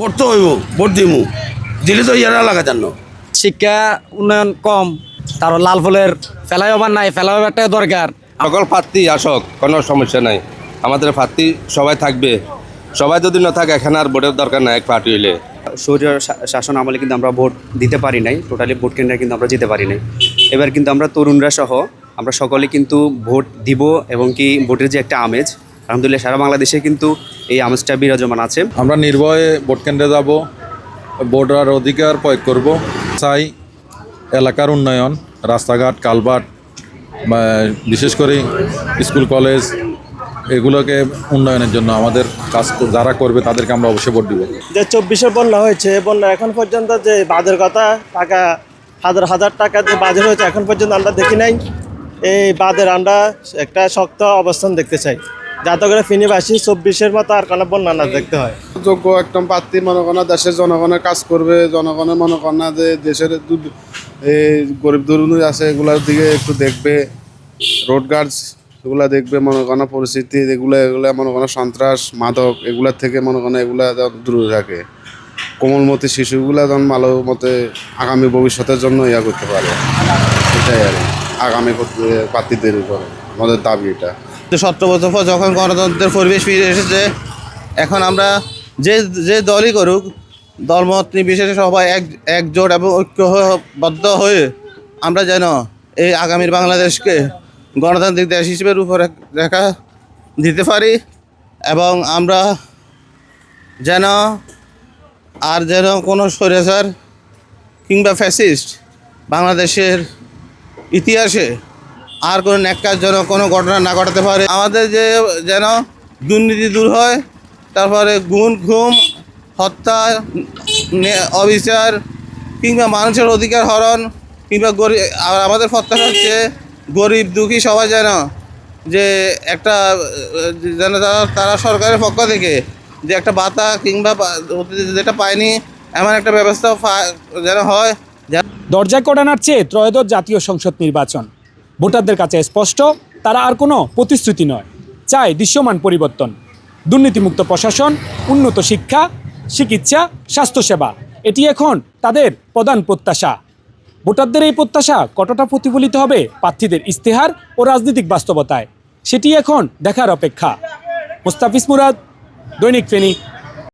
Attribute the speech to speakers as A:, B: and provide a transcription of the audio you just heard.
A: করতে হইব, ভোট দিমু, দিলে তো ইয়ারা লাগা জানো।
B: শিক্ষা উন্নয়ন কম, তার লাল ফুলের ফেলাইবার নাই, ফেলাইবারটা দরকার।
C: সকল প্রার্থী আসক, কোনো সমস্যা নাই। আমাদের প্রার্থী সবাই থাকবে, সবাই যদি না থাকে এখানে আর ভোটের দরকার নাই। এক পার্টি হইলে
D: সৌর শাসন আমলে কিন্তু আমরা ভোট দিতে পারি নাই, টোটালি ভোট কেন্দ্রে কিন্তু আমরা যেতে পারি নাই। এবার কিন্তু আমরা তরুণরা সহ আমরা সকলে কিন্তু ভোট দিব, এবং কি ভোটের যে একটা আমেজ, আলহামদুলিল্লাহ সারা বাংলাদেশে কিন্তু এই আমেজটা বিরাজমান আছে।
E: আমরা নির্ভয়ে ভোট কেন্দ্রে যাব, ভোটার অধিকার প্রয়োগ করব। চাই এলাকার উন্নয়ন, রাস্তাঘাট, কালভার্ট, বিশেষ করে স্কুল কলেজ, এগুলোকে উন্নয়নের জন্য আমাদের কাজ যারা করবে তাদেরকে আমরা অবশ্যই ভোট দিব।
F: যে 24-এ বন্যা হয়েছে, বন্যা এখন পর্যন্ত যে বাজের কথা, টাকা হাজার হাজার টাকা যে বাজেট হয়েছে এখন পর্যন্ত আমরা দেখি নাই। এই বাদের আমরা একটা শক্ত অবস্থান দেখতে চাই, যাতে করে ফিনিবাসী 24-এর মতো আর কোনো বন্যা না দেখতে হয়।
G: যোগ্য একদম প্রার্থী মনে করেন দেশের জনগণের কাজ করবে, জনগণের মনে করেন না যে দেশের এই গরিব দুর্নীতি আছে এগুলোর দিকে একটু দেখবে, রোড গার্ডস এগুলা দেখবে, মনে করেন পরিস্থিতি এগুলো মনে করেন সন্ত্রাস মাদক এগুলার থেকে মনে করেন এগুলা দূরে থাকে। কোমলমতি শিশুগুলা যেন ভালো মতে আগামী ভবিষ্যতের জন্য ইয়া করতে পারে, এটাই আর আগামী প্রার্থীদের উপর আমাদের দাবি। এটা
H: 17 বছর পর যখন গণতন্ত্রের পরিবেশ ফিরে এসেছে, এখন আমরা যে দলই করুক, দলমত নির্বিশেষে সবাই একজোট এবং ঐক্যবদ্ধ হয়ে আমরা যেন এই আগামীর বাংলাদেশকে গণতান্ত্রিক দেশ হিসেবে রূপরেখা দিতে পারি, এবং আমরা যেন কোনো স্বৈরাচার কিংবা ফ্যাসিস্ট বাংলাদেশের ইতিহাসে আর কোনো ন্যাক্কারজনক কোনো ঘটনা না ঘটাতে পারে। আমাদের যেন দুর্নীতি দূর হয়, তারপরে গুম, হত্যা, অবিচার কিংবা মানুষের অধিকার হরণ কিংবা গরিব, আর আমাদের প্রত্যাশা হচ্ছে গরিব দুঃখী সবাই যেন যে একটা যেন তারা সরকারের পক্ষ থেকে যে একটা ভাতা কিংবা যেটা পায়নি এমন একটা ব্যবস্থা যেন হয়।
I: দরজায় কড়া নাড়ছে ত্রয়োদশ জাতীয় সংসদ নির্বাচন। ভোটারদের কাছে স্পষ্ট, তারা আর কোনো প্রতিশ্রুতি নয়, চায় দৃশ্যমান পরিবর্তন, দুর্নীতিমুক্ত প্রশাসন, উন্নত শিক্ষা, চিকিৎসা, স্বাস্থ্যসেবা। এটি এখন তাদের প্রধান প্রত্যাশা। ভোটারদের এই প্রত্যাশা কতটা প্রতিফলিত হবে প্রার্থীদের ইস্তেহার ও রাজনৈতিক বাস্তবতায়, সেটি এখন দেখার অপেক্ষা। মুস্তাফিজ মুরাদ, দৈনিক ফেনী।